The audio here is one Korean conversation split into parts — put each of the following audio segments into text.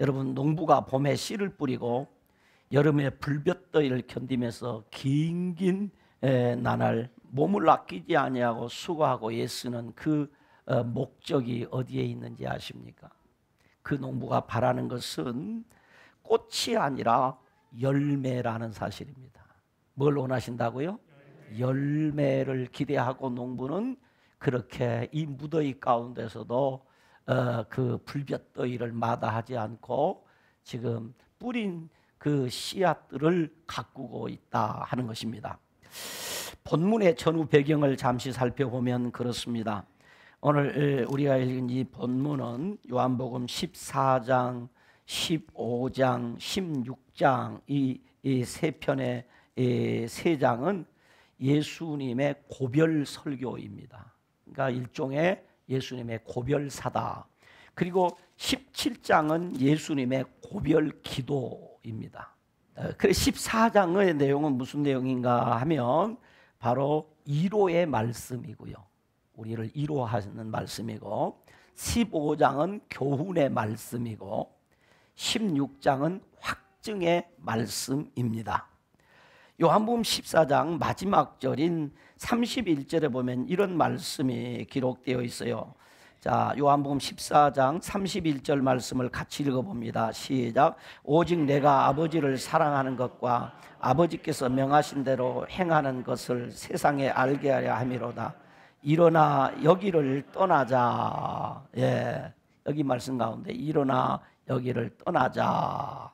여러분, 농부가 봄에 씨를 뿌리고 여름에 불볕더위를 견디면서 긴 나날 몸을 아끼지 아니하고 수고하고 애쓰는 그 목적이 어디에 있는지 아십니까? 그 농부가 바라는 것은 꽃이 아니라 열매라는 사실입니다. 뭘 원하신다고요? 열매를 기대하고 농부는 그렇게 이 무더위 가운데서도 그 불볕더위를 마다하지 않고 지금 뿌린 그 씨앗들을 가꾸고 있다 하는 것입니다. 본문의 전후 배경을 잠시 살펴보면 그렇습니다. 오늘 우리가 읽은 이 본문은 요한복음 14장, 15장, 16장 이 세 편의 세 장은 예수님의 고별 설교입니다. 그러니까 일종의 예수님의 고별사다. 그리고 17장은 예수님의 고별 기도입니다. 그래서 14장의 내용은 무슨 내용인가 하면 바로 위로의 말씀이고요. 우리를 위로하는 말씀이고, 15장은 교훈의 말씀이고, 16장은 확증의 말씀입니다. 요한복음 14장 마지막 절인 31절에 보면 이런 말씀이 기록되어 있어요. 자, 요한복음 14장 31절 말씀을 같이 읽어봅니다. 시작. 오직 내가 아버지를 사랑하는 것과 아버지께서 명하신 대로 행하는 것을 세상에 알게 하려 함이로다. 일어나 여기를 떠나자. 예, 여기 말씀 가운데 일어나 여기를 떠나자.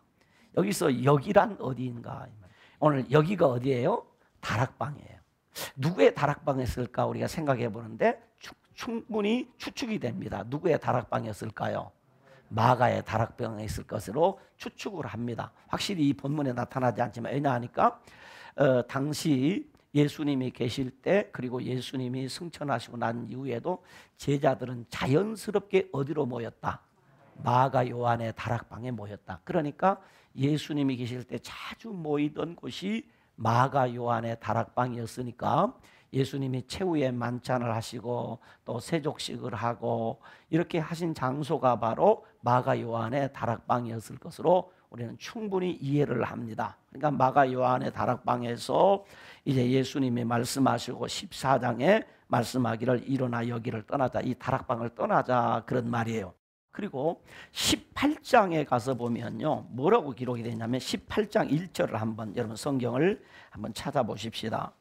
여기서 여기란 어디인가? 오늘 여기가 어디예요? 다락방이에요. 누구의 다락방이었을까 우리가 생각해 보는데 충분히 추측이 됩니다. 누구의 다락방이었을까요? 마가의 다락방에 있을 것으로 추측을 합니다. 확실히 이 본문에 나타나지 않지만, 왜냐하니까 당시 예수님이 계실 때, 그리고 예수님이 승천하시고 난 이후에도 제자들은 자연스럽게 어디로 모였다? 마가 요한의 다락방에 모였다. 그러니까 예수님이 계실 때 자주 모이던 곳이 마가 요한의 다락방이었으니까 예수님이 최후의 만찬을 하시고 또 세족식을 하고 이렇게 하신 장소가 바로 마가 요한의 다락방이었을 것으로 우리는 충분히 이해를 합니다. 그러니까 마가 요한의 다락방에서 이제 예수님이 말씀하시고 14장에 말씀하기를 일어나 여기를 떠나자, 이 다락방을 떠나자, 그런 말이에요. 그리고 18장에 가서 보면요, 뭐라고 기록이 되냐면 18장 1절을 한번 여러분 성경을 한번 찾아보십시다.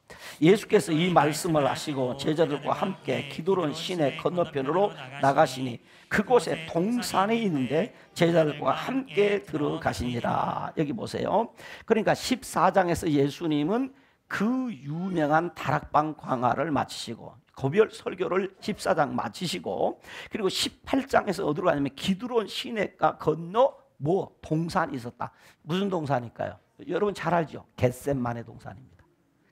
예수께서 이 말씀을 하시고 제자들과 함께 기드론 시내 건너편으로 나가시니 그곳에 동산이 있는데 제자들과 함께 들어가시니라. 여기 보세요. 그러니까 14장에서 예수님은 그 유명한 다락방 광화를 마치시고 고별 설교를 14장 마치시고, 그리고 18장에서 어디로 가냐면 기드론 시내가 건너 동산이 있었다. 무슨 동산일까요? 여러분 잘 알죠? 겟셋만의 동산입니다.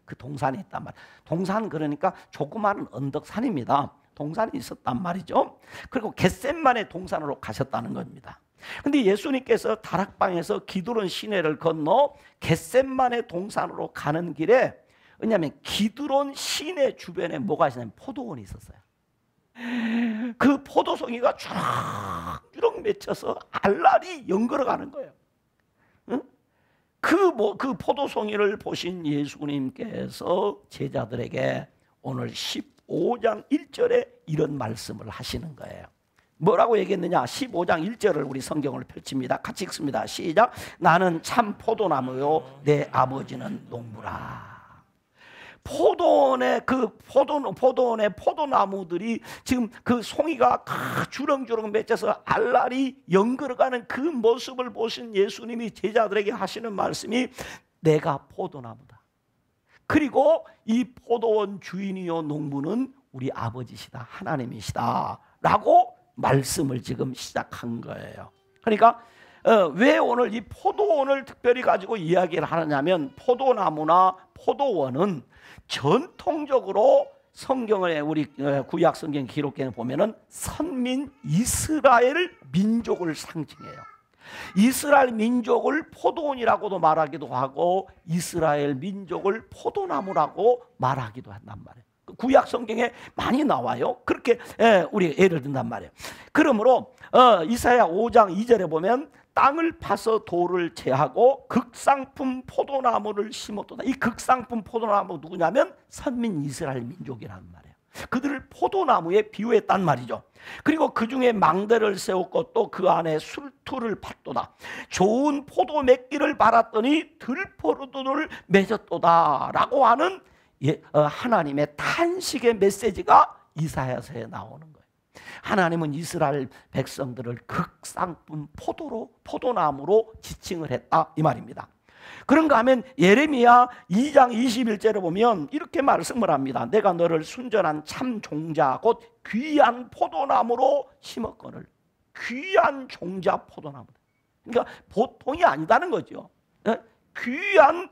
그 동산이 있단 말이에요. 동산 그러니까 조그마한 언덕산입니다. 동산이 있었단 말이죠. 그리고 겟셋만의 동산으로 가셨다는 겁니다. 근데 예수님께서 다락방에서 기드론 시내를 건너 겟셋만의 동산으로 가는 길에, 왜냐하면 기드론 시내 주변에 뭐가 있었냐면 포도원이 있었어요. 그 포도송이가 주렁주렁 맺혀서 알알이 연걸어가는 거예요. 응? 그 포도송이를 보신 예수님께서 제자들에게 오늘 15장 1절에 이런 말씀을 하시는 거예요. 뭐라고 얘기했느냐? 15장 1절을 우리 성경을 펼칩니다. 같이 읽습니다. 시작. 나는 참 포도나무요 내 아버지는 농부라. 포도원의 포도나무들이 지금 그 송이가 주렁주렁 맺혀서 알알이 연걸어가는 그 모습을 보신 예수님이 제자들에게 하시는 말씀이 내가 포도나무다. 그리고 이 포도원 주인이요 농부는 우리 아버지시다, 하나님이시다 라고 말씀을 지금 시작한 거예요. 그러니까 왜 오늘 이 포도원을 특별히 가지고 이야기를 하느냐면, 포도나무나 포도원은 전통적으로 성경에 우리 구약 성경 기록에 보면은 선민 이스라엘 민족을 상징해요. 이스라엘 민족을 포도원이라고도 말하기도 하고 이스라엘 민족을 포도나무라고 말하기도 한단 말이에요. 구약 성경에 많이 나와요. 그렇게 우리 예를 든단 말이에요. 그러므로 이사야 5장 2절에 보면 땅을 파서 돌을 제하고 극상품 포도나무를 심었도다. 이 극상품 포도나무 누구냐면 선민 이스라엘 민족이라는 말이에요. 그들을 포도나무에 비유했단 말이죠. 그리고 그 중에 망대를 세웠고 또 그 안에 술투를 팠도다. 좋은 포도 맺기를 바랐더니 들포도를 맺었도다 라고 하는 하나님의 탄식의 메시지가 이사야서에 나오는 거예요. 하나님은 이스라엘 백성들을 극상품 포도나무로 지칭을 했다 이 말입니다. 그런가 하면 예레미야 2장 21절에 보면 이렇게 말씀을 합니다. 내가 너를 순전한 참 종자 곧 귀한 포도나무로 심었거늘. 귀한 종자 포도나무. 그러니까 보통이 아니다는 거죠. 귀한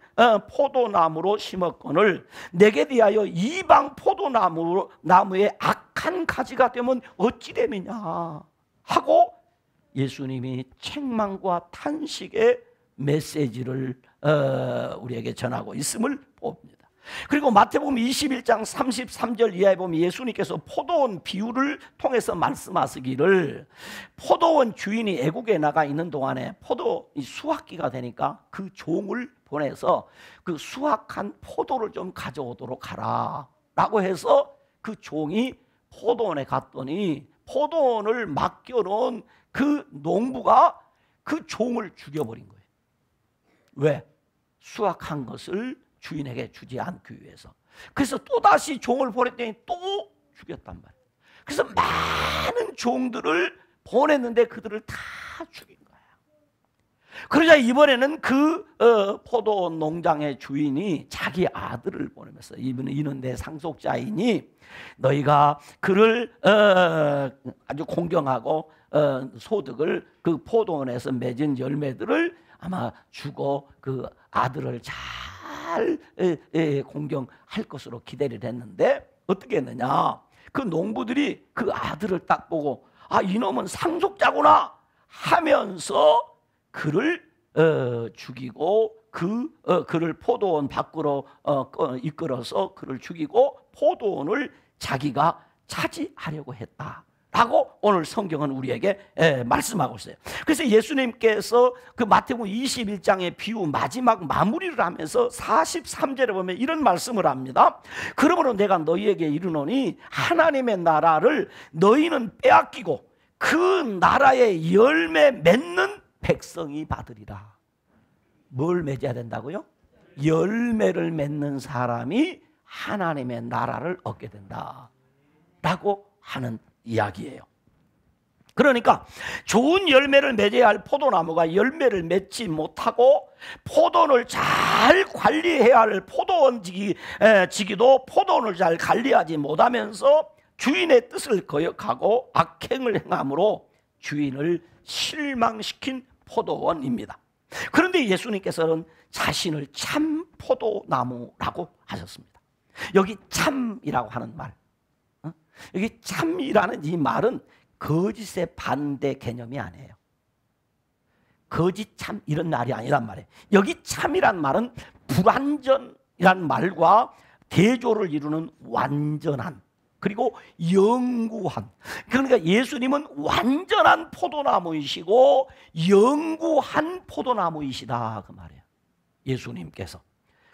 포도나무로 심었거늘 내게 대하여 이방 포도나무의 악한 가지가 되면 어찌 됨이냐 하고 예수님이 책망과 탄식의 메시지를 우리에게 전하고 있음을 봅니다. 그리고 마태복음 21장 33절 이하에 보면 예수님께서 포도원 비유를 통해서 말씀하시기를 포도원 주인이 애국에 나가 있는 동안에 수확기가 되니까 그 종을 보내서 그 수확한 포도를 좀 가져오도록 하라 라고 해서 그 종이 포도원에 갔더니 포도원을 맡겨놓은 그 농부가 그 종을 죽여버린 거예요. 왜? 수확한 것을 주인에게 주지 않기 위해서. 그래서 또다시 종을 보냈더니 또 죽였단 말이에요. 그래서 많은 종들을 보냈는데 그들을 다 죽인 거예요. 그러자 이번에는 그 포도 농장의 주인이 자기 아들을 보내면서 이는 내 상속자이니 너희가 그를 아주 공경하고 소득을 그 포도원에서 맺은 열매들을 아마 주고 그 아들을 잘 공경할 것으로 기대를 했는데 어떻게 했느냐? 그 농부들이 그 아들을 딱 보고 아, 이놈은 상속자구나 하면서 그를 죽이고 그를 포도원 밖으로 이끌어서 그를 죽이고 포도원을 자기가 차지하려고 했다 라고 오늘 성경은 우리에게 말씀하고 있어요. 그래서 예수님께서 그 마태복음 21장의 비유 마지막 마무리를 하면서 43절에 보면 이런 말씀을 합니다. 그러므로 내가 너희에게 이르노니 하나님의 나라를 너희는 빼앗기고 그 나라의 열매 맺는 백성이 받으리라. 뭘 맺어야 된다고요? 열매를 맺는 사람이 하나님의 나라를 얻게 된다 라고 하는 이야기예요. 그러니까 좋은 열매를 맺어야 할 포도나무가 열매를 맺지 못하고 포도원을 잘 관리해야 할 포도원지기도 포도원을 잘 관리하지 못하면서 주인의 뜻을 거역하고 악행을 행함으로 주인을 실망시킨 포도원입니다. 그런데 예수님께서는 자신을 참 포도나무라고 하셨습니다. 여기 참이라고 하는 말, 여기 참이라는 이 말은 거짓의 반대 개념이 아니에요. 거짓 참 이런 말이 아니란 말이에요. 여기 참이란 말은 불완전이란 말과 대조를 이루는 완전한 그리고 영구한. 그러니까 예수님은 완전한 포도나무이시고 영구한 포도나무이시다 그 말이에요. 예수님께서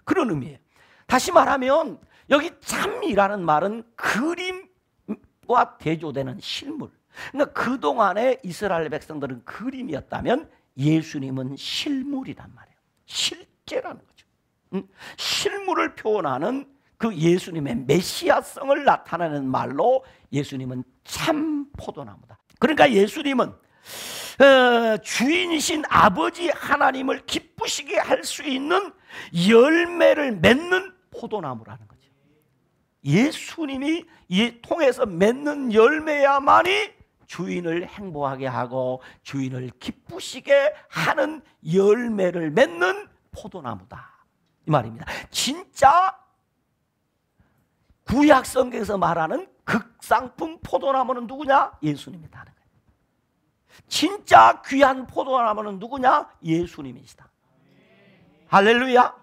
그런 의미예요. 다시 말하면 여기 참이라는 말은 그림과 대조되는 실물. 그러니까 그동안의 이스라엘 백성들은 그림이었다면 예수님은 실물이란 말이에요. 실제라는 거죠. 실물을 표현하는 그 예수님의 메시아성을 나타내는 말로 예수님은 참 포도나무다. 그러니까 예수님은 주인이신 아버지 하나님을 기쁘시게 할 수 있는 열매를 맺는 포도나무라는 거죠. 예수님이 통해서 맺는 열매야만이 주인을 행복하게 하고 주인을 기쁘시게 하는 열매를 맺는 포도나무다 이 말입니다. 진짜 구약 성경에서 말하는 극상품 포도나무는 누구냐? 예수님이다. 진짜 귀한 포도나무는 누구냐? 예수님이시다. 할렐루야.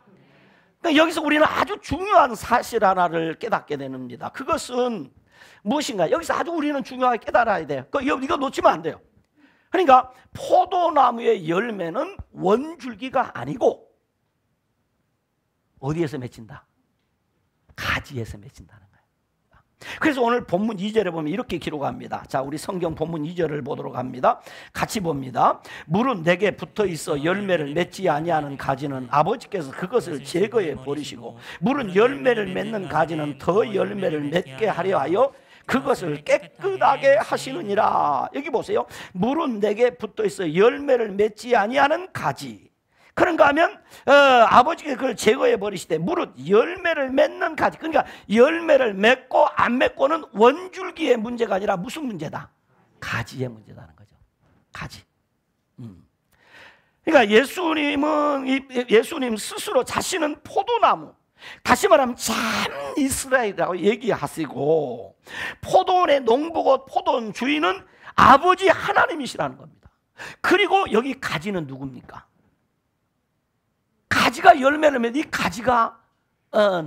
그러니까 여기서 우리는 아주 중요한 사실 하나를 깨닫게 됩니다. 그것은 무엇인가? 여기서 아주 우리는 중요하게 깨달아야 돼요. 이거 놓치면 안 돼요. 그러니까 포도나무의 열매는 원줄기가 아니고 어디에서 맺힌다? 가지에서 맺힌다는 거예요. 그래서 오늘 본문 2절에 보면 이렇게 기록합니다. 자, 우리 성경 본문 2절을 보도록 합니다. 같이 봅니다. 물은 내게 붙어 있어 열매를 맺지 아니하는 가지는 아버지께서 그것을 제거해 버리시고, 물은 열매를 맺는 가지는 더 열매를 맺게 하려 하여 그것을 깨끗하게 하시느니라. 여기 보세요. 물은 내게 붙어 있어 열매를 맺지 아니하는 가지. 그런가 하면 아버지께서 그걸 제거해 버리시되 물은 열매를 맺는 가지. 그러니까 열매를 맺고 안 맺고는 원줄기의 문제가 아니라 무슨 문제다? 가지의 문제다는 거죠. 가지. 그러니까 예수님 스스로 자신은 포도나무, 다시 말하면 참 이스라엘이라고 얘기하시고, 포도원의 농부고 포도원 주인은 아버지 하나님이시라는 겁니다. 그리고 여기 가지는 누굽니까? 가지가 열매를 맺는 이 가지가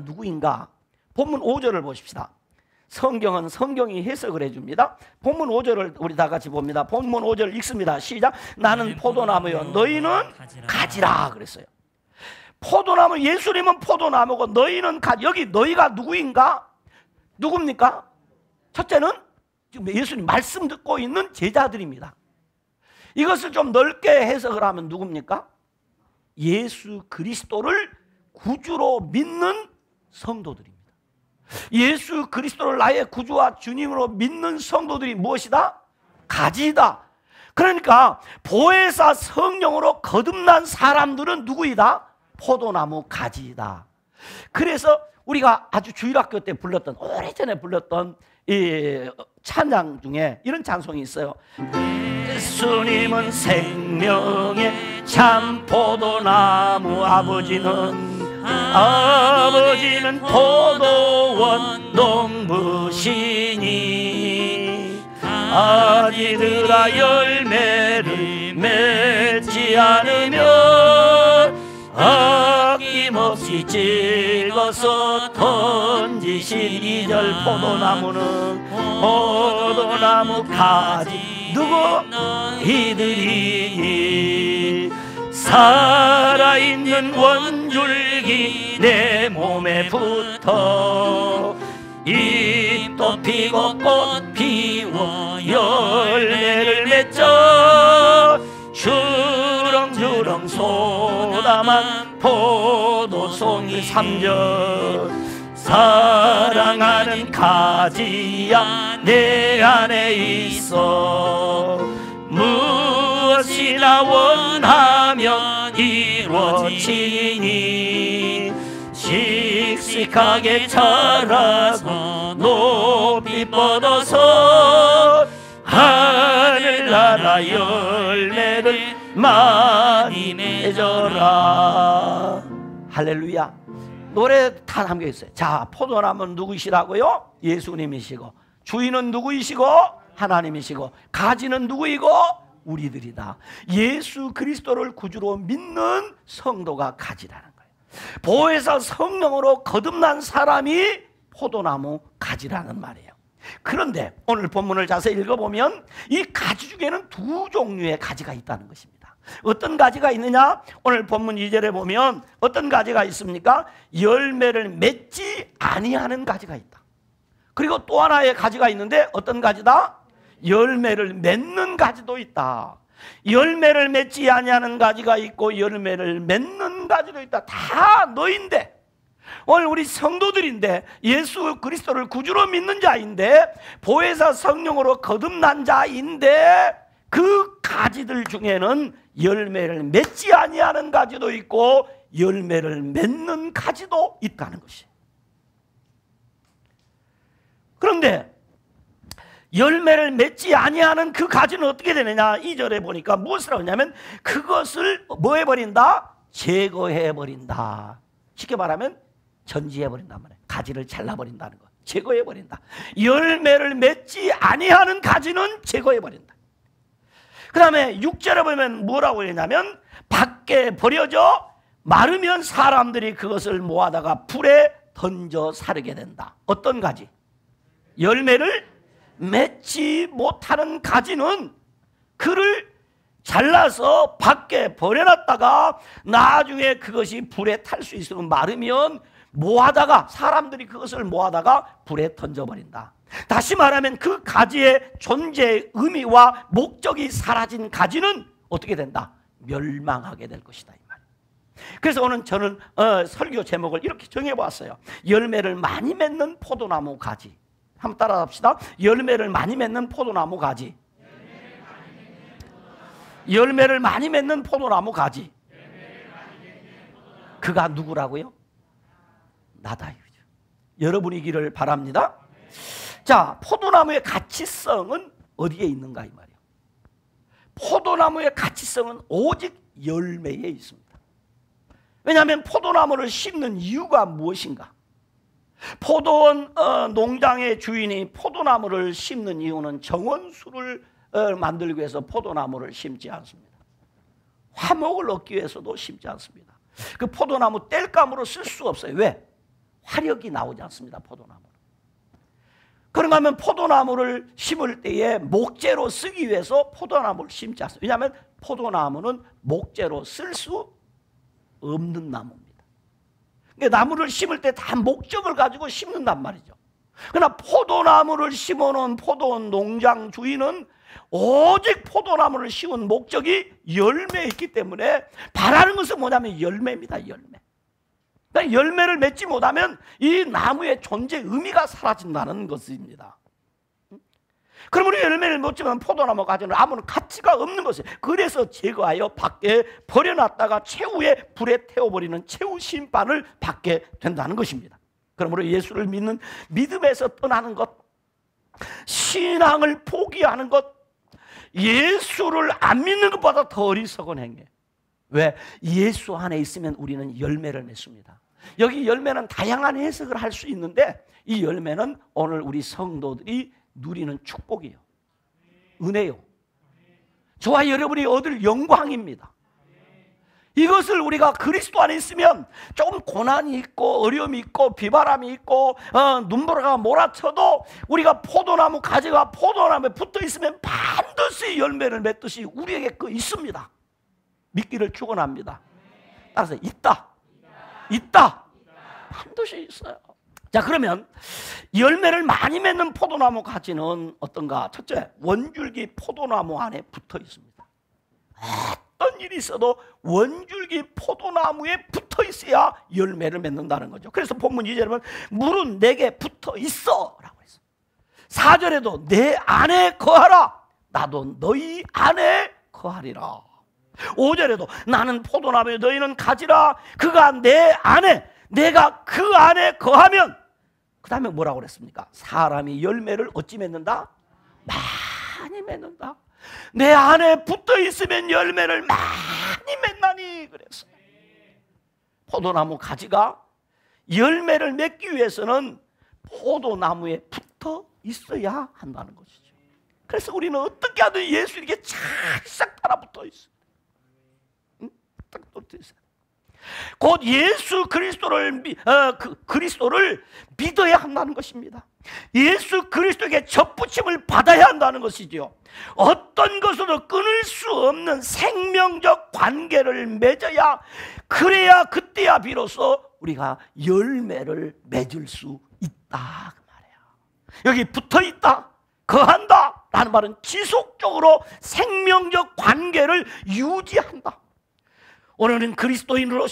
누구인가? 본문 5절을 보십시다. 성경은 성경이 해석을 해줍니다. 본문 5절을 우리 다 같이 봅니다. 본문 5절 읽습니다. 시작. 나는 포도나무요 너희는 가지라 그랬어요. 포도나무, 예수님은 포도나무고 너희는 가지. 여기 너희가 누구인가? 누굽니까? 첫째는 지금 예수님 말씀 듣고 있는 제자들입니다. 이것을 좀 넓게 해석을 하면 누굽니까? 예수 그리스도를 구주로 믿는 성도들입니다. 예수 그리스도를 나의 구주와 주님으로 믿는 성도들이 무엇이다? 가지다. 그러니까 보혜사 성령으로 거듭난 사람들은 누구이다? 포도나무 가지이다. 그래서 우리가 아주 주일학교 때 불렀던, 오래전에 불렀던 이 찬양 중에 이런 찬송이 있어요. 예수님은 생명의 참 포도나무, 아버지는 포도원 농부시니 아기들아 열매를 맺지 않으면 아낌없이 찍어서 던지신 이절 포도나무 가지 누구? 이들이니 살아있는 원줄기 내 몸에 붙어 잎도 피고 꽃 피워 열매를 맺어 주렁주렁 쏟아만 포도송이 3절 사랑하는 가지야 내 안에 있어 무엇이나 원하면 이루어지니 씩씩하게 자라서 높이 뻗어서 하늘나라 열매를 많이 맺어라. 할렐루야. 노래 다 담겨있어요. 자, 포도나무는 누구이시라고요? 예수님이시고, 주인은 누구이시고? 하나님이시고, 가지는 누구이고? 우리들이다. 예수 그리스도를 구주로 믿는 성도가 가지라는 거예요. 보혜사 성령으로 거듭난 사람이 포도나무 가지라는 말이에요. 그런데 오늘 본문을 자세히 읽어보면 이 가지 중에는 두 종류의 가지가 있다는 것입니다. 어떤 가지가 있느냐? 오늘 본문 2절에 보면 어떤 가지가 있습니까? 열매를 맺지 아니하는 가지가 있다. 그리고 또 하나의 가지가 있는데 어떤 가지다? 열매를 맺는 가지도 있다. 열매를 맺지 아니하는 가지가 있고 열매를 맺는 가지도 있다. 다 너인데, 오늘 우리 성도들인데, 예수 그리스도를 구주로 믿는 자인데, 보혜사 성령으로 거듭난 자인데, 그 가지들 중에는 열매를 맺지 아니하는 가지도 있고 열매를 맺는 가지도 있다는 것이에요. 그런데 열매를 맺지 아니하는 그 가지는 어떻게 되느냐? 2절에 보니까 무엇을 하냐면 그것을 뭐 해버린다? 제거해버린다. 쉽게 말하면 전지해버린단 말이에요. 가지를 잘라버린다는 거. 제거해버린다. 열매를 맺지 아니하는 가지는 제거해버린다. 그 다음에 6절에 보면 뭐라고 했냐면 밖에 버려져 마르면 사람들이 그것을 모아다가 불에 던져 사르게 된다. 어떤 가지? 열매를 맺지 못하는 가지는 그를 잘라서 밖에 버려놨다가 나중에 그것이 불에 탈 수 있도록 마르면 모아다가, 사람들이 그것을 모아다가 불에 던져버린다. 다시 말하면 그 가지의 존재의 의미와 목적이 사라진 가지는 어떻게 된다? 멸망하게 될 것이다, 이 말이에요. 그래서 오늘 저는 설교 제목을 이렇게 정해보았어요. 열매를 많이 맺는 포도나무 가지. 한번 따라 합시다. 열매를 많이 맺는 포도나무 가지. 열매를 많이 맺는 포도나무 가지. 그가 누구라고요? 나다. 여러분이기를 바랍니다. 자, 포도나무의 가치성은 어디에 있는가 이 말이에요. 포도나무의 가치성은 오직 열매에 있습니다. 왜냐하면 포도나무를 심는 이유가 무엇인가? 포도원 농장의 주인이 포도나무를 심는 이유는 정원수를 만들기 위해서 포도나무를 심지 않습니다. 화목을 얻기 위해서도 심지 않습니다. 그 포도나무 땔감으로 쓸 수 없어요. 왜? 화력이 나오지 않습니다. 포도나무는. 그런가 하면 포도나무를 심을 때에 목재로 쓰기 위해서 포도나무를 심지 않습니다. 왜냐하면 포도나무는 목재로 쓸 수 없는 나무입니다. 그러니까 나무를 심을 때 다 목적을 가지고 심는단 말이죠. 그러나 포도나무를 심어놓은 포도원 농장 주인은 오직 포도나무를 심은 목적이 열매에 있기 때문에 바라는 것은 뭐냐면 열매입니다. 열매. 그러니까 열매를 맺지 못하면 이 나무의 존재 의미가 사라진다는 것입니다. 그러므로 열매를 맺지만 포도나무 가지는 아무런 가치가 없는 것이에요. 그래서 제거하여 밖에 버려놨다가 최후에 불에 태워버리는 최후 심판을 받게 된다는 것입니다. 그러므로 예수를 믿는 믿음에서 떠나는 것, 신앙을 포기하는 것, 예수를 안 믿는 것보다 더 어리석은 행위. 왜? 예수 안에 있으면 우리는 열매를 맺습니다. 여기 열매는 다양한 해석을 할 수 있는데 이 열매는 오늘 우리 성도들이 누리는 축복이에요. 은혜요. 저와 여러분이 얻을 영광입니다. 이것을 우리가 그리스도 안에 있으면 조금 고난이 있고 어려움이 있고 비바람이 있고 눈보라가 몰아쳐도 우리가 포도나무 가지가 포도나무에 붙어 있으면 반드시 열매를 맺듯이 우리에게 그 있습니다. 믿기를 축원합니다. 따라서 있다. 반드시 있어요. 자, 그러면 열매를 많이 맺는 포도나무 가지는 어떤가? 첫째, 원줄기 포도나무 안에 붙어 있습니다. 어떤 일이 있어도 원줄기 포도나무에 붙어 있어야 열매를 맺는다는 거죠. 그래서 본문 2절에 보면 물은 내게 붙어 있어 라고 했어요. 4절에도 내 안에 거하라, 나도 너희 안에 거하리라. 5절에도 나는 포도나무에 너희는 가지라, 그가 내 안에, 내가 그 안에 거하면, 그 다음에 뭐라고 그랬습니까? 사람이 열매를 어찌 맺는다? 많이 맺는다. 내 안에 붙어 있으면 열매를 많이 맺나니 그랬어요. 포도나무 가지가 열매를 맺기 위해서는 포도나무에 붙어 있어야 한다는 것이죠. 그래서 우리는 어떻게 하든 예수에게 찰싹 따라붙어 있어요. 딱 붙어 있어요. 곧 예수 그리스도를 믿어야 한다는 것입니다. 예수 그리스도에게 접붙임을 받아야 한다는 것이죠. 어떤 것으로 끊을 수 없는 생명적 관계를 맺어야, 그래야 그때야 비로소 우리가 열매를 맺을 수 있다 그 말이에요. 여기 붙어있다, 거한다 라는 말은 지속적으로 생명적 관계를 유지한다. 오늘은 그리스도인으로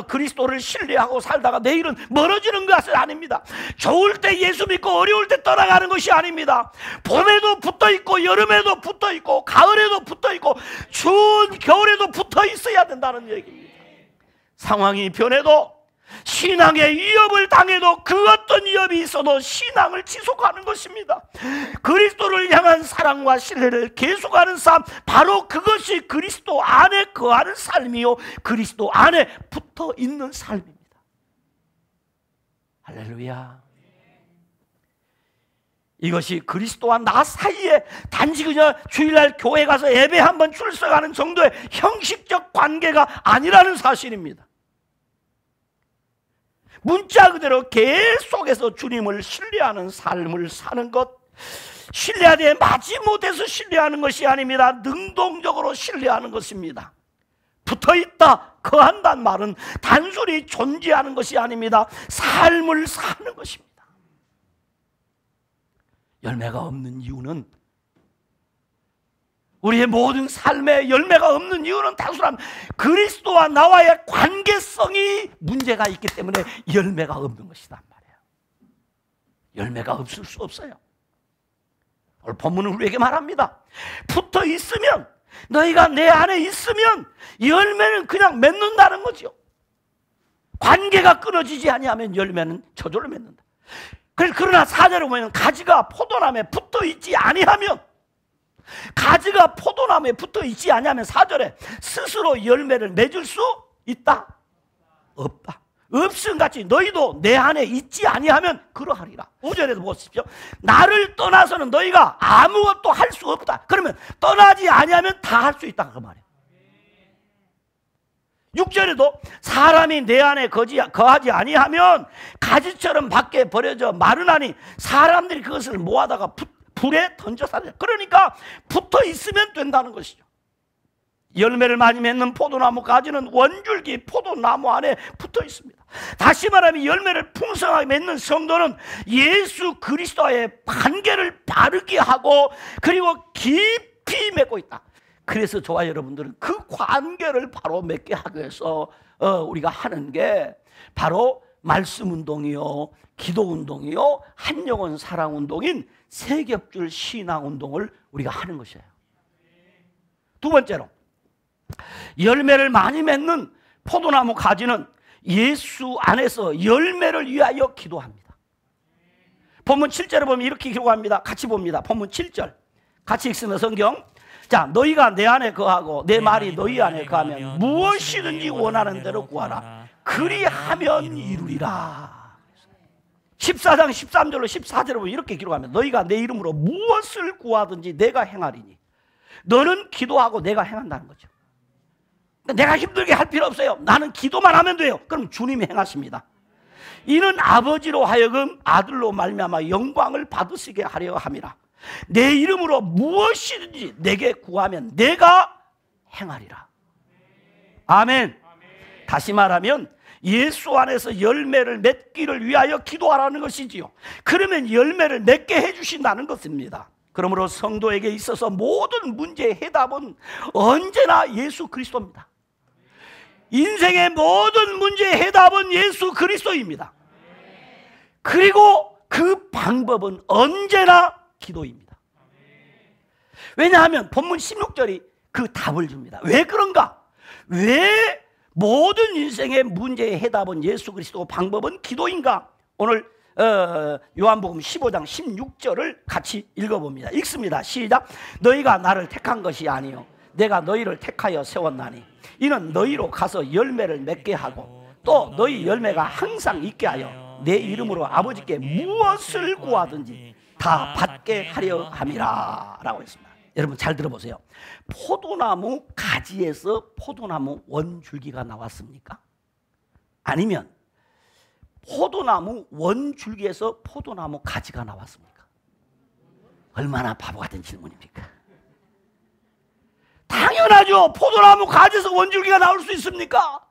그리스도를 신뢰하고 살다가 내일은 멀어지는 것은 아닙니다. 좋을 때 예수 믿고 어려울 때 떠나가는 것이 아닙니다. 봄에도 붙어있고 여름에도 붙어있고 가을에도 붙어있고 추운 겨울에도 붙어있어야 된다는 얘기입니다. 상황이 변해도, 신앙의 위협을 당해도, 그 어떤 위협이 있어도 신앙을 지속하는 것입니다. 그리스도를 향한 사랑과 신뢰를 계속하는 삶, 바로 그것이 그리스도 안에 거하는 삶이요, 그리스도 안에 붙어 있는 삶입니다. 할렐루야. 이것이 그리스도와 나 사이에 단지 그냥 주일날 교회 가서 예배 한번 출석하는 정도의 형식적 관계가 아니라는 사실입니다. 문자 그대로 계속해서 주님을 신뢰하는 삶을 사는 것, 신뢰하되 마지못해서 신뢰하는 것이 아닙니다. 능동적으로 신뢰하는 것입니다. 붙어있다, 거한다는 말은 단순히 존재하는 것이 아닙니다. 삶을 사는 것입니다. 열매가 없는 이유는, 우리의 모든 삶에 열매가 없는 이유는 단순한 그리스도와 나와의 관계성이 문제가 있기 때문에 열매가 없는 것이란 말이에요. 열매가 없을 수 없어요. 오늘 본문은 우리에게 말합니다. 붙어 있으면, 너희가 내 안에 있으면 열매는 그냥 맺는다는 거죠. 관계가 끊어지지 아니하면 열매는 저절로 맺는다. 그러나 4절에 보면 가지가 포도나무에 붙어 있지 아니하면, 가지가 포도나무에 붙어 있지 아니하면 4절에 스스로 열매를 맺을 수 있다? 없다. 없음같이 너희도 내 안에 있지 아니하면 그러하리라. 5절에도 보십시오. 나를 떠나서는 너희가 아무것도 할 수 없다. 그러면 떠나지 아니하면 다 할 수 있다 그 말이에요. 6절에도 사람이 내 안에 거하지 아니하면 가지처럼 밖에 버려져 마르나니 사람들이 그것을 모아다가 불에 던져 살려. 그러니까 붙어 있으면 된다는 것이죠. 열매를 많이 맺는 포도나무 가지는 원줄기 포도나무 안에 붙어 있습니다. 다시 말하면 열매를 풍성하게 맺는 성도는 예수 그리스도와의 관계를 바르게 하고 그리고 깊이 맺고 있다. 그래서 저와 여러분들은 그 관계를 바로 맺게 하기 위해서 우리가 하는 게 바로 말씀 운동이요, 기도 운동이요, 한영혼 사랑 운동인 세겹줄 신앙 운동을 우리가 하는 것이에요. 두 번째로, 열매를 많이 맺는 포도나무 가지는 예수 안에서 열매를 위하여 기도합니다. 본문 7절에 보면 이렇게 기록합니다. 같이 봅니다. 본문 7절 같이 읽습니다. 성경. 자, 너희가 내 안에 거하고 내 말이 너희 안에 거하면 무엇이든지 원하는 대로 구하라. 그리하면 이루리라. 14장 13절로 14절에 보면 이렇게 기록합니다. 너희가 내 이름으로 무엇을 구하든지 내가 행하리니. 너는 기도하고 내가 행한다는 거죠. 내가 힘들게 할 필요 없어요. 나는 기도만 하면 돼요. 그럼 주님이 행하십니다. 이는 아버지로 하여금 아들로 말미암아 영광을 받으시게 하려 함이라. 내 이름으로 무엇이든지 내게 구하면 내가 행하리라. 아멘. 다시 말하면 예수 안에서 열매를 맺기를 위하여 기도하라는 것이지요. 그러면 열매를 맺게 해주신다는 것입니다. 그러므로 성도에게 있어서 모든 문제의 해답은 언제나 예수 그리스도입니다. 인생의 모든 문제의 해답은 예수 그리스도입니다. 그리고 그 방법은 언제나 기도입니다. 왜냐하면 본문 16절이 그 답을 줍니다. 왜 그런가? 왜 모든 인생의 문제의 해답은 예수 그리스도고 방법은 기도인가? 오늘 요한복음 15장 16절을 같이 읽어봅니다. 읽습니다. 시작. 너희가 나를 택한 것이 아니요 내가 너희를 택하여 세웠나니 이는 너희로 가서 열매를 맺게 하고 또 너희 열매가 항상 있게 하여 내 이름으로 아버지께 무엇을 구하든지 다 받게 하려 함이라 라고 했습니다. 여러분 잘 들어보세요. 포도나무 가지에서 포도나무 원줄기가 나왔습니까? 아니면 포도나무 원줄기에서 포도나무 가지가 나왔습니까? 얼마나 바보 같은 질문입니까? 당연하죠. 포도나무 가지에서 원줄기가 나올 수 있습니까?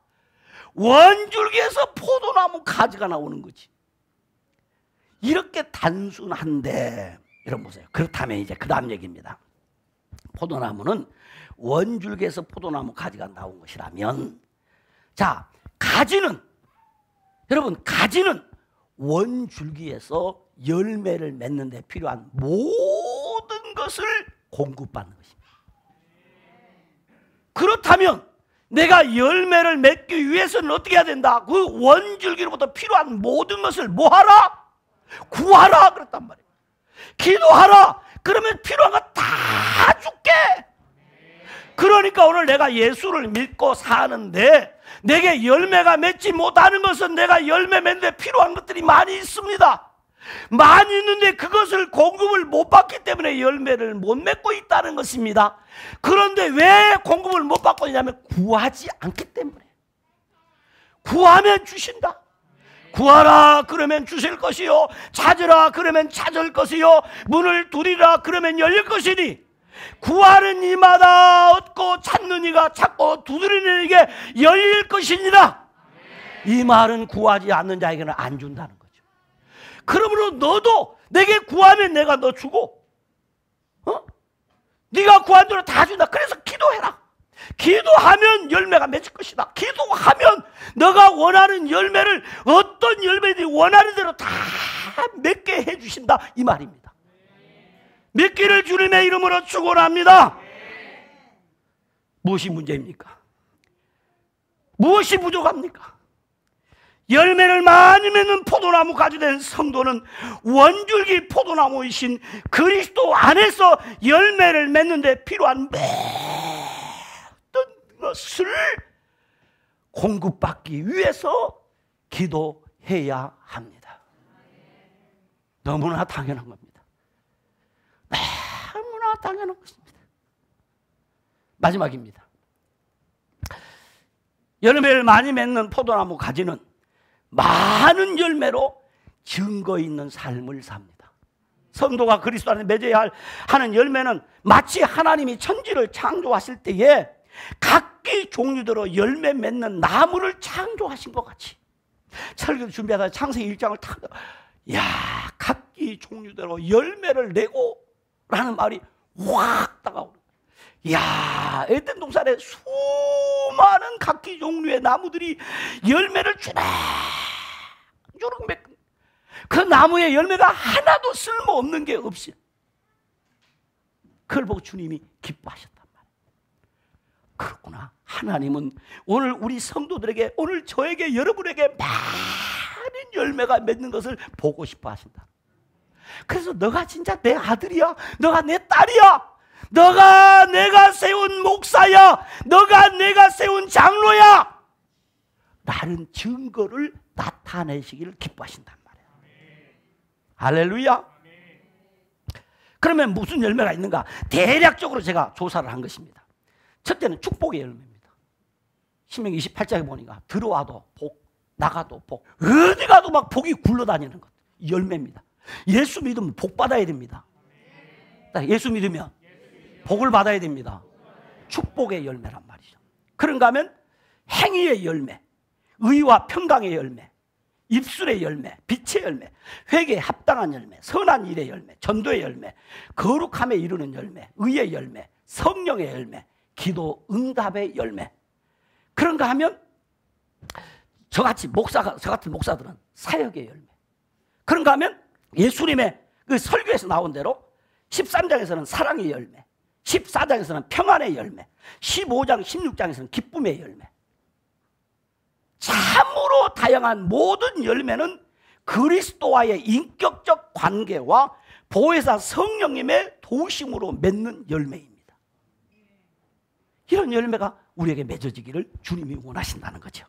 원줄기에서 포도나무 가지가 나오는 거지. 이렇게 단순한데 여러분 보세요. 그렇다면 이제 그 다음 얘기입니다. 포도나무는 원줄기에서 포도나무 가지가 나온 것이라면, 자, 가지는 여러분 가지는 원줄기에서 열매를 맺는 데 필요한 모든 것을 공급받는 것입니다. 그렇다면 내가 열매를 맺기 위해서는 어떻게 해야 된다? 그 원줄기로부터 필요한 모든 것을 뭐하라? 구하라 그랬단 말이에요. 기도하라. 그러면 필요한 거 다 줄게. 그러니까 오늘 내가 예수를 믿고 사는데 내게 열매가 맺지 못하는 것은 내가 열매 맺는데 필요한 것들이 많이 있습니다. 많이 있는데 그것을 공급을 못 받기 때문에 열매를 못 맺고 있다는 것입니다. 그런데 왜 공급을 못 받고 있냐면 구하지 않기 때문에. 구하면 주신다. 구하라 그러면 주실 것이요, 찾으라 그러면 찾을 것이요, 문을 두드리라 그러면 열릴 것이니 구하는 이마다 얻고 찾는 이가 찾고 두드리는 이게 열릴 것이니라. 이 말은 구하지 않는 자에게는 안 준다는 거죠. 그러므로 너도 내게 구하면 내가 너 주고, 네가 구한 대로 다 준다. 그래서 기도해라. 기도하면 열매가 맺을 것이다. 기도하면 너가 원하는 열매를, 어떤 열매든지 원하는 대로 다 맺게 해주신다, 이 말입니다. 맺기를 주님의 이름으로 축원합니다. 무엇이 문제입니까? 무엇이 부족합니까? 열매를 많이 맺는 포도나무 가지된 성도는 원줄기 포도나무이신 그리스도 안에서 열매를 맺는데 필요한 모든 것을 공급받기 위해서 기도해야 합니다. 너무나 당연한 겁니다. 너무나 당연한 것입니다. 마지막입니다. 열매를 많이 맺는 포도나무 가지는 많은 열매로 증거 있는 삶을 삽니다. 성도가 그리스도 안에 맺어야 하는 열매는 마치 하나님이 천지를 창조하실 때에 각기 종류대로 열매 맺는 나무를 창조하신 것 같이, 설교 준비하다 창세기 1장을 탁, 야, 각기 종류대로 열매를 내고 라는 말이 확 다가오는, 야, 에덴 동산에 수많은 각기 종류의 나무들이 열매를 주렁주렁 맺고, 그 나무의 열매가 하나도 쓸모없는 게 없이, 그걸 보고 주님이 기뻐하셨단 말이에요. 그렇구나. 하나님은 오늘 우리 성도들에게, 오늘 저에게, 여러분에게 많은 열매가 맺는 것을 보고 싶어 하신다. 그래서 너가 진짜 내 아들이야, 너가 내 딸이야, 너가 내가 세운 목사야, 너가 내가 세운 장로야 라는 증거를 나타내시기를 기뻐하신단 말이에요. 할렐루야. 그러면 무슨 열매가 있는가? 대략적으로 제가 조사를 한 것입니다. 첫째는 축복의 열매입니다. 신명기 28장에 보니까 들어와도 복, 나가도 복, 어디 가도 막 복이 굴러다니는 것, 열매입니다. 예수 믿으면 복 받아야 됩니다. 예수 믿으면 복을 받아야 됩니다. 축복의 열매란 말이죠. 그런가 하면 행위의 열매, 의와 평강의 열매, 입술의 열매, 빛의 열매, 회개에 합당한 열매, 선한 일의 열매, 전도의 열매, 거룩함에 이르는 열매, 의의 열매, 성령의 열매, 기도 응답의 열매. 그런가 하면 저 같은 목사들은 사역의 열매. 그런가 하면 예수님의 그 설교에서 나온 대로 13장에서는 사랑의 열매, 14장에서는 평안의 열매, 15장, 16장에서는 기쁨의 열매. 참으로 다양한 모든 열매는 그리스도와의 인격적 관계와 보혜사 성령님의 도우심으로 맺는 열매입니다. 이런 열매가 우리에게 맺어지기를 주님이 원하신다는 거죠.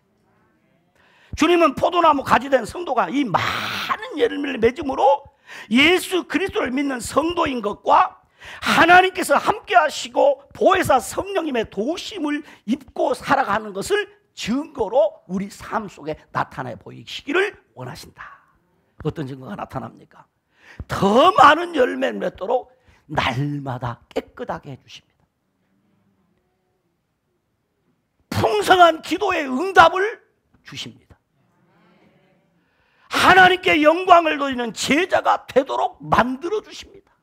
주님은 포도나무 가지된 성도가 이 많은 열매를 맺음으로 예수 그리스도를 믿는 성도인 것과 하나님께서 함께 하시고 보혜사 성령님의 도우심을 입고 살아가는 것을 증거로 우리 삶 속에 나타내 보이시기를 원하신다. 어떤 증거가 나타납니까? 더 많은 열매를 맺도록 날마다 깨끗하게 해주십니다. 풍성한 기도의 응답을 주십니다. 하나님께 영광을 돌리는 제자가 되도록 만들어 주십니다.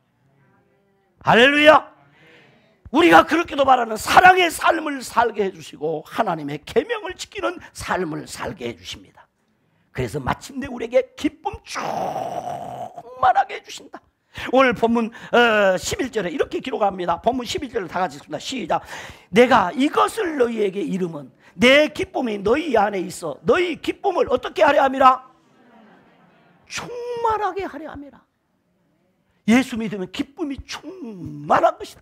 할렐루야. 우리가 그렇게도 말하는 사랑의 삶을 살게 해주시고 하나님의 계명을 지키는 삶을 살게 해주십니다. 그래서 마침내 우리에게 기쁨 충만하게 해주신다. 오늘 본문 11절에 이렇게 기록합니다. 본문 11절을 다 같이 읽습니다. 시작. 내가 이것을 너희에게 이름은 내 기쁨이 너희 안에 있어 너희 기쁨을 어떻게 하려 함이라? 충만하게 하려 함이라. 예수 믿으면 기쁨이 충만한 것이다.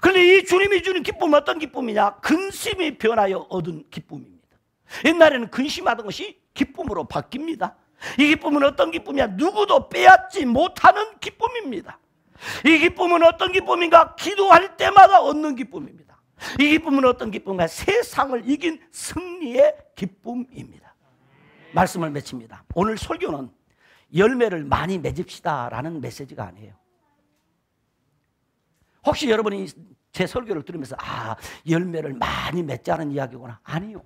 그런데 이 주님이 주는 기쁨은 어떤 기쁨이냐? 근심이 변하여 얻은 기쁨입니다. 옛날에는 근심하던 것이 기쁨으로 바뀝니다. 이 기쁨은 어떤 기쁨이냐? 누구도 빼앗지 못하는 기쁨입니다. 이 기쁨은 어떤 기쁨인가? 기도할 때마다 얻는 기쁨입니다. 이 기쁨은 어떤 기쁨인가? 세상을 이긴 승리의 기쁨입니다. 말씀을 맺힙니다. 오늘 설교는 열매를 많이 맺읍시다라는 메시지가 아니에요. 혹시 여러분이 제 설교를 들으면서 열매를 많이 맺자는 이야기구나. 아니요.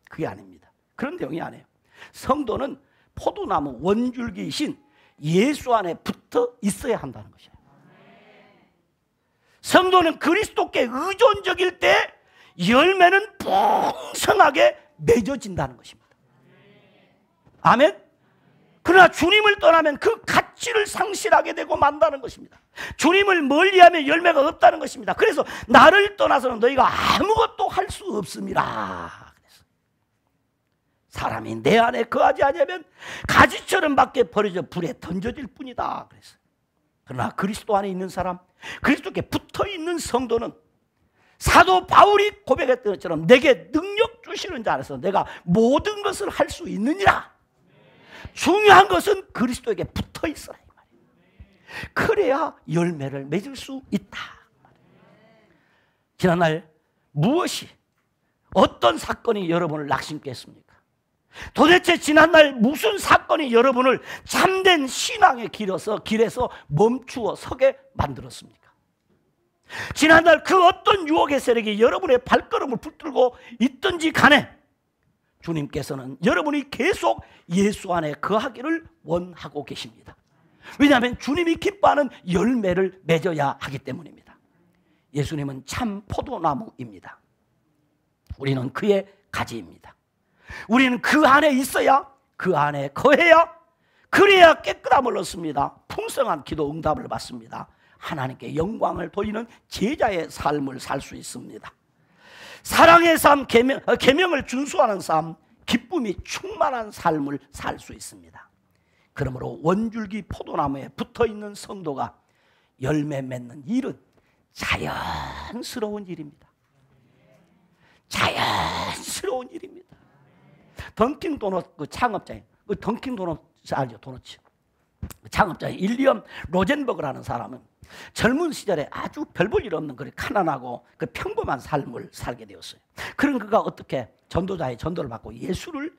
그게 아닙니다. 그런 내용이 아니에요. 성도는 포도나무 원줄기이신 예수 안에 붙어 있어야 한다는 것이에요. 성도는 그리스도께 의존적일 때 열매는 풍성하게 맺어진다는 것입니다. 아멘? 그러나 주님을 떠나면 그 가치를 상실하게 되고 만다는 것입니다. 주님을 멀리하면 열매가 없다는 것입니다. 그래서 나를 떠나서는 너희가 아무것도 할 수 없습니다. 사람이 내 안에 거하지 않으면 가지처럼 밖에 버려져 불에 던져질 뿐이다. 그랬어요. 그러나 그리스도 안에 있는 사람, 그리스도께 붙어있는 성도는 사도 바울이 고백했던 것처럼 내게 능력 주시는 자 안에서 내가 모든 것을 할 수 있느니라. 중요한 것은 그리스도에게 붙어있어라. 그래야 열매를 맺을 수 있다. 지난날 무엇이, 어떤 사건이 여러분을 낙심케 했습니까? 도대체 지난날 무슨 사건이 여러분을 참된 신앙의 길에서 멈추어 서게 만들었습니까? 지난날 그 어떤 유혹의 세력이 여러분의 발걸음을 붙들고 있든지 간에 주님께서는 여러분이 계속 예수 안에 거하기를 원하고 계십니다. 왜냐하면 주님이 기뻐하는 열매를 맺어야 하기 때문입니다. 예수님은 참 포도나무입니다. 우리는 그의 가지입니다. 우리는 그 안에 있어야, 그 안에 거해야, 그래야 깨끗함을 얻습니다. 풍성한 기도 응답을 받습니다. 하나님께 영광을 돌리는 제자의 삶을 살 수 있습니다. 사랑의 삶, 계명을 준수하는 삶, 기쁨이 충만한 삶을 살 수 있습니다. 그러므로 원줄기 포도나무에 붙어있는 성도가 열매 맺는 일은 자연스러운 일입니다. 자연스러운 일입니다. 던킨 도넛 그 창업자인, 그 던킨 도넛 알죠? 도넛츠. 창업자인 윌리엄 로젠버그라는 사람은 젊은 시절에 아주 별 볼 일 없는 그런 가난하고 그 평범한 삶을 살게 되었어요. 그런 그가 어떻게 전도자의 전도를 받고 예수를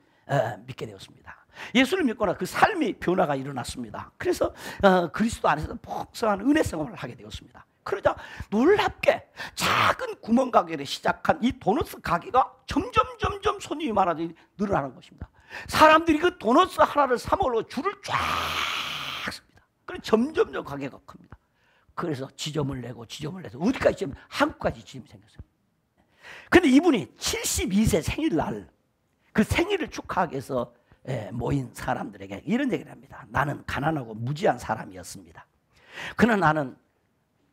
믿게 되었습니다. 예수를 믿거나 그 삶이 변화가 일어났습니다. 그래서 그리스도 안에서 풍성한 은혜 생활을 하게 되었습니다. 그러자 놀랍게 작은 구멍가게를 시작한 이 도넛 가게가 점점 손님이 많아지고 늘어나는 것입니다. 사람들이 그 도넛 하나를 사 먹으러 줄을 쫙 섭니다. 그래서 점점 가게가 큽니다. 그래서 지점을 내서 어디까지 지점, 한국까지 지점이 생겼어요. 근데 이분이 72세 생일날 그 생일을 축하하기 위해서 모인 사람들에게 이런 얘기를 합니다. 나는 가난하고 무지한 사람이었습니다. 그러나 나는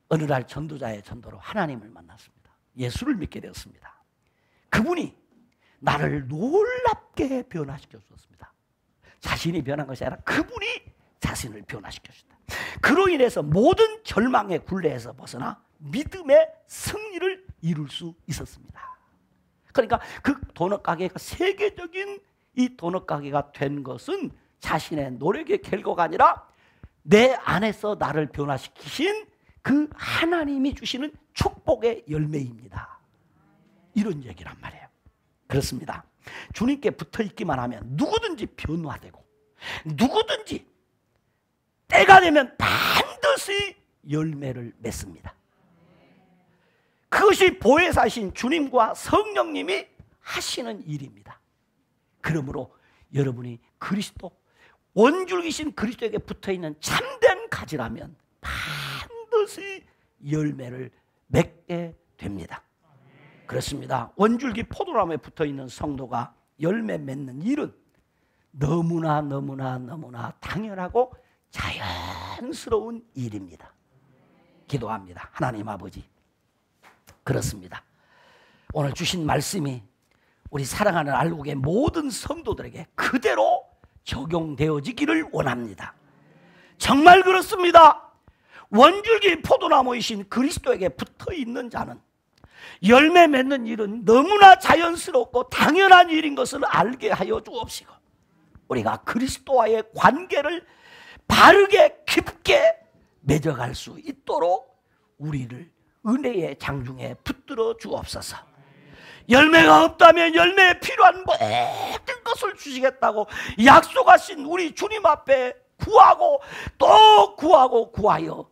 어느 날 전도자의 전도로 하나님을 만났습니다. 예수를 믿게 되었습니다. 그분이 나를 놀랍게 변화시켜 주었습니다. 자신이 변한 것이 아니라 그분이 자신을 변화시켜 주셨다. 그로 인해서 모든 절망의 굴레에서 벗어나 믿음의 승리를 이룰 수 있었습니다. 그러니까 그 도넛 가게가 세계적인 이 도넛 가게가 된 것은 자신의 노력의 결과가 아니라 내 안에서 나를 변화시키신 그 하나님이 주시는 축복의 열매입니다. 이런 얘기란 말이에요. 그렇습니다. 주님께 붙어 있기만 하면 누구든지 변화되고 누구든지 때가 되면 반드시 열매를 맺습니다. 그것이 보혜사신 주님과 성령님이 하시는 일입니다. 그러므로 여러분이 그리스도, 원줄기신 그리스도에게 붙어있는 참된 가지라면 반드시 열매를 맺게 됩니다. 그렇습니다. 원줄기 포도나무에 붙어있는 성도가 열매 맺는 일은 너무나 당연하고 자연스러운 일입니다. 기도합니다. 하나님 아버지, 그렇습니다. 오늘 주신 말씀이 우리 사랑하는 알곡의 모든 성도들에게 그대로 적용되어지기를 원합니다. 정말 그렇습니다. 원줄기 포도나무이신 그리스도에게 붙어있는 자는 열매 맺는 일은 너무나 자연스럽고 당연한 일인 것을 알게 하여 주옵시고, 우리가 그리스도와의 관계를 바르게 깊게 맺어갈 수 있도록 우리를 은혜의 장중에 붙들어 주옵소서. 열매가 없다면 열매에 필요한 모든 것을 것을 주시겠다고 약속하신 우리 주님 앞에 구하고 또 구하고 구하여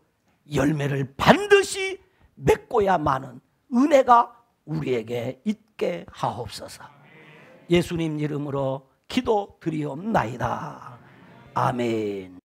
열매를 반드시 맺고야만은 은혜가 우리에게 있게 하옵소서. 예수님 이름으로 기도드리옵나이다. 아멘.